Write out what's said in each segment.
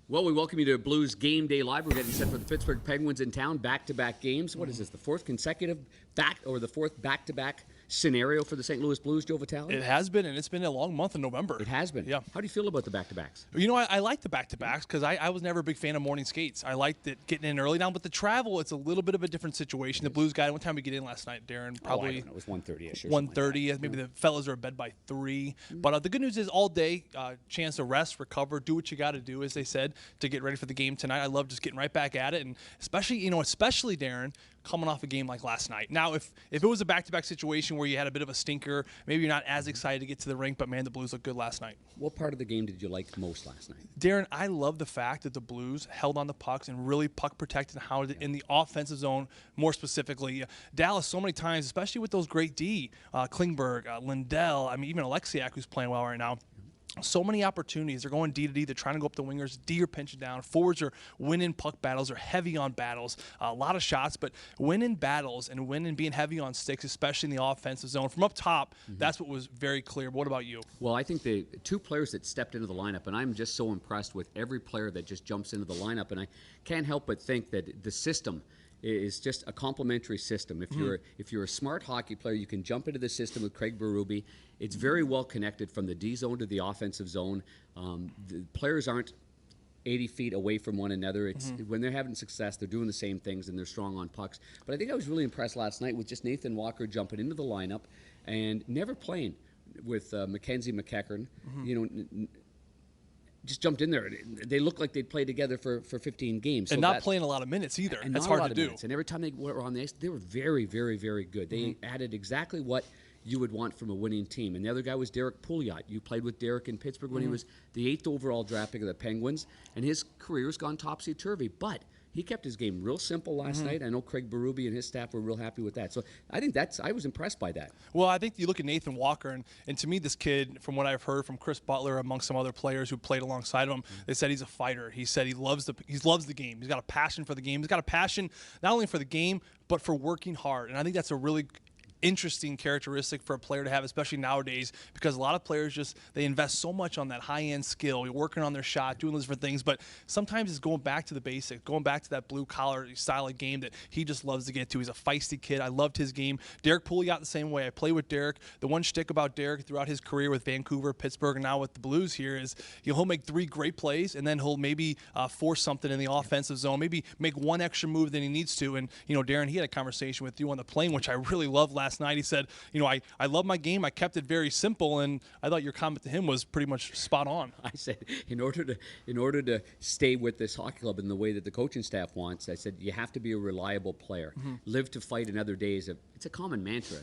Well, we welcome you to Blues Game Day Live. We're getting set for the Pittsburgh Penguins in town. Back-to-back games. What is this, the fourth consecutive the fourth back-to-back scenario for the St. Louis Blues, Joe Vitale? It has been, and it's been a long month in November. It has been. Yeah. How do you feel about the back-to-backs? You know, I like the back-to-backs because I was never a big fan of morning skates. I liked it getting in early now, but the travel, it's a little bit of a different situation. The Blues guy, what time did we get in last night, Darren? Probably I don't know. It was 1:30-ish. 1:30. Like maybe the fellas are in bed by 3. But the good news is all day, chance to rest, recover, do what you got to do, as they said, to get ready for the game tonight. I love just getting right back at it, and especially Darren, coming off a game like last night. Now, if it was a back-to-back situation where you had a bit of a stinker, maybe you're not as excited to get to the rink, but man, the Blues looked good last night. What part of the game did you like most last night? Darren, I love the fact that the Blues held on the pucks and really puck protected in the offensive zone, more specifically. Dallas so many times, especially with those great D, Klingberg, Lindell, even Alexiak, who's playing well right now. So many opportunities. They're going D to D. They're trying to go up the wingers. D are pinching down. Forwards are winning puck battles. They're heavy on battles. A lot of shots, but winning battles and being heavy on sticks, especially in the offensive zone. From up top, that's what was very clear. But what about you? Well, I think the two players that stepped into the lineup, and I'm just so impressed with every player that just jumps into the lineup, and I can't help but think that the system is just a complementary system. If you're a smart hockey player, you can jump into the system with Craig Berube. It's very well connected from the D zone to the offensive zone. The players aren't 80 feet away from one another. It's when they're having success, they're doing the same things and they're strong on pucks. But I think I was really impressed last night with just Nathan Walker jumping into the lineup and never playing with Mackenzie McEachern. Just jumped in there. They looked like they'd played together for 15 games. And not playing a lot of minutes either. And that's hard to do. Minutes. And every time they were on the ice, they were very, very, very good. They added exactly what you would want from a winning team. And the other guy was Derek Pouliot. You played with Derek in Pittsburgh when he was the 8th overall draft pick of the Penguins, and his career's gone topsy-turvy. But he kept his game real simple last night. I know Craig Berube and his staff were real happy with that. So I think I was impressed by that. Well, I think you look at Nathan Walker, and to me, this kid, from what I've heard from Chris Butler, amongst some other players who played alongside of him, they said he's a fighter. He said he loves the game. He's got a passion for the game. He's got a passion not only for the game, but for working hard. And I think that's a really interesting characteristic for a player to have, especially nowadays, because a lot of players they invest so much on that high-end skill. You're working on their shot, doing those different things, but sometimes it's going back to the basics, going back to that blue-collar style of game that he just loves to get to. He's a feisty kid. I loved his game. Derek Pouliot the same way. I play with Derek. The one shtick about Derek throughout his career with Vancouver, Pittsburgh, and now with the Blues here is he'll make 3 great plays, and then he'll maybe force something in the offensive zone, maybe make one extra move than he needs to. And, Darren, he had a conversation with you on the plane, which I really loved last night. He said, I love my game. I kept it very simple, and I thought your comment to him was pretty much spot on. I said, in order to stay with this hockey club in the way that the coaching staff wants, I said, you have to be a reliable player. Live to fight in other days. It's a common mantra.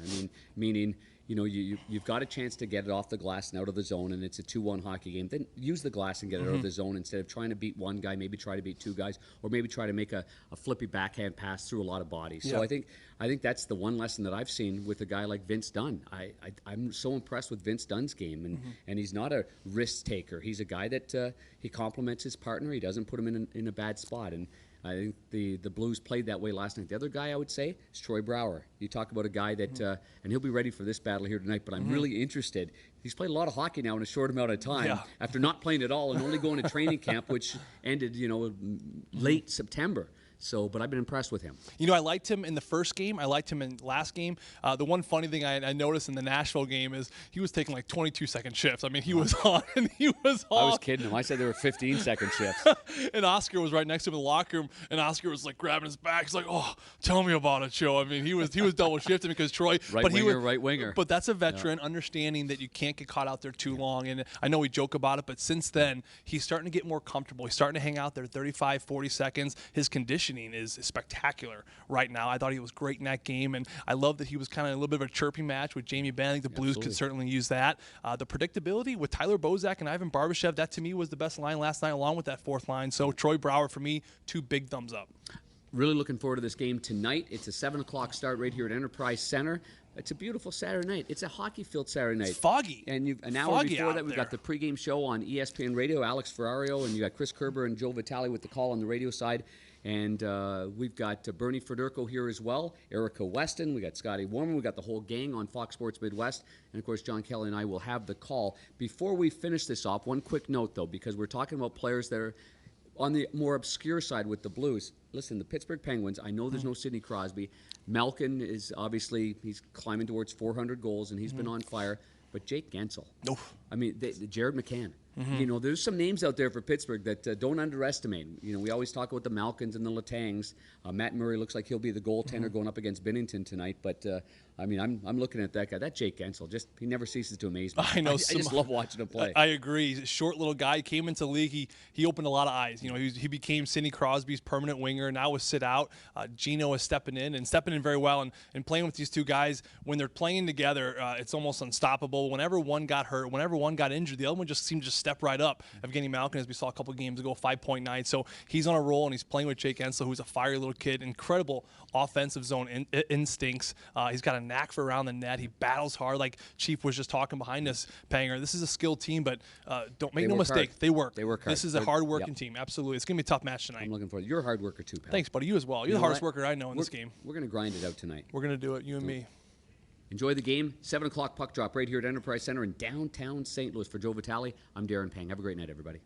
Meaning, you've got a chance to get it off the glass and out of the zone, and it's a 2-1 hockey game. Then use the glass and get it out of the zone instead of trying to beat one guy, maybe try to beat 2 guys, or maybe try to make a flippy backhand pass through a lot of bodies. So I think that's the one lesson that I've seen with a guy like Vince Dunn. I'm so impressed with Vince Dunn's game, and he's not a risk taker. He's a guy that he compliments his partner. He doesn't put him in a bad spot, and I think the Blues played that way last night. The other guy I would say is Troy Brouwer. You talk about a guy that, and he'll be ready for this battle here tonight, but I'm really interested. He's played a lot of hockey now in a short amount of time after not playing at all and only going to training camp, which ended, late September. But I've been impressed with him. I liked him in the first game. I liked him in last game. The one funny thing I noticed in the Nashville game is he was taking like 22-second shifts. He was on and he was off. I was kidding him. I said there were 15-second shifts. And Oscar was right next to him in the locker room, and Oscar was like grabbing his back. He's like, "Oh, tell me about it, Joe." He was double shifting because Troy, right winger. But that's a veteran understanding that you can't get caught out there too long. And I know we joke about it, but since then he's starting to get more comfortable. He's starting to hang out there 35, 40 seconds. His conditioning is spectacular right now. I thought he was great in that game, and I love that he was kind of a little bit of a chirpy match with Jamie Benn. I think the Blues could certainly use that. The predictability with Tyler Bozak and Ivan Barbashev, that to me was the best line last night, along with that fourth line. So Troy Brouwer, for me, 2 big thumbs up. Really looking forward to this game tonight. It's a 7 o'clock start right here at Enterprise Center. It's a beautiful Saturday night. It's a hockey field Saturday night. It's foggy. And an hour before that, we've got the pregame show on ESPN Radio, Alex Ferrario, and you got Chris Kerber and Joe Vitale with the call on the radio side. And we've got Bernie Federico here as well, Erica Weston, we got Scotty Warman, we got the whole gang on Fox Sports Midwest, and of course John Kelly and I will have the call. Before we finish this off, one quick note though, because we're talking about players that are On the more obscure side with the Blues, listen, the Pittsburgh Penguins, I know there's no Sidney Crosby. Malkin is obviously, he's climbing towards 400 goals, and he's been on fire. But Jake Gensel. Nope. I mean, Jared McCann. You know, there's some names out there for Pittsburgh that don't underestimate. You know, we always talk about the Malkins and the Latangs. Matt Murray looks like he'll be the goaltender going up against Binnington tonight. But, I mean, I'm looking at that guy. That Jake Gensel, he never ceases to amaze me. I know. I just love watching him play. I agree. He's a short little guy. He came into the league. He opened a lot of eyes. You know, he became Sidney Crosby's permanent winger. Now with sit out, Gino is stepping in very well. And playing with these two guys, when they're playing together, it's almost unstoppable. Whenever one got hurt, whenever one got injured, the other one just seemed to just step right up. Evgeny Malkin, as we saw a couple games ago, 5.9. So he's on a roll, and he's playing with Jake Gensel, who's a fiery little kid. Incredible offensive zone instincts. He's got a knack for around the net. He battles hard, like Chief was just talking behind us, Panger. This is a skilled team, but don't make no mistake. Hard. They work. They work hard. This is a hard-working team. Absolutely. It's going to be a tough match tonight. I'm looking forward. You're a hard worker too, pal. Thanks, buddy. You as well. You're the hardest worker I know in this game. We're going to grind it out tonight. We're going to do it, you and me. Enjoy the game. 7 o'clock puck drop right here at Enterprise Center in downtown St. Louis. For Joe Vitale, I'm Darren Pang. Have a great night, everybody.